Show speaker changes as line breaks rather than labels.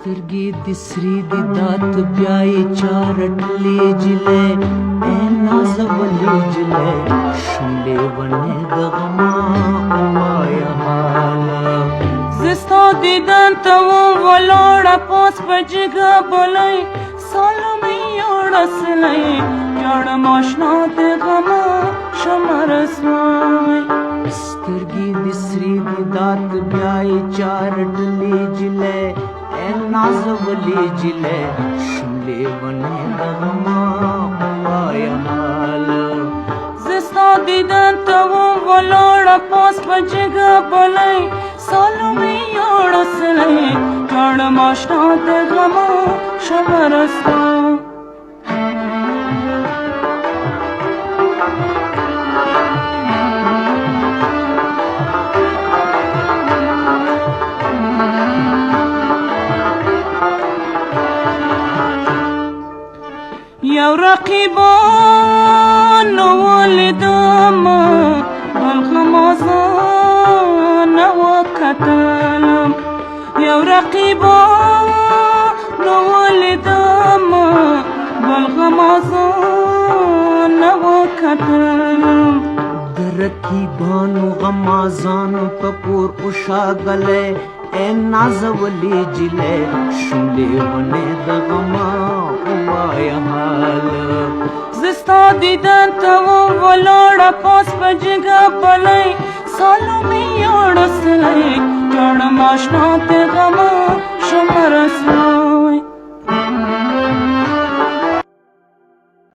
سترګې د سرې د دات بیاي چارټلې جلې اے نازولې جلې شملې ونې د غما وایا حاله زستا دیدن ته ولاړه پاس په جګه بلای سالو مې اړسلې جوړ ماشنا د غما شمرسوای سترګې د سرې د دات بیاي چارټلې جلې نازولی جلے شملے ونې د غما وایا حال زستا دیدن ته ولاړه پاس په جګه بلای سالو مې اړسلې جوړ ماشنا د غما شمرستا یو رقیبان ولیدم بل غمازان وکتلم یو رقیبان ولیدم بل غمازان وکتلم د رقیبانو غمازانو په کور وشاګلې اے نازولی جلې شملې ونې د غما وایا حال زستا دیدن ته ولاړه پاس په جګه بلای سالو مې اړسلې جوړ ماشنا د غما شمرسوای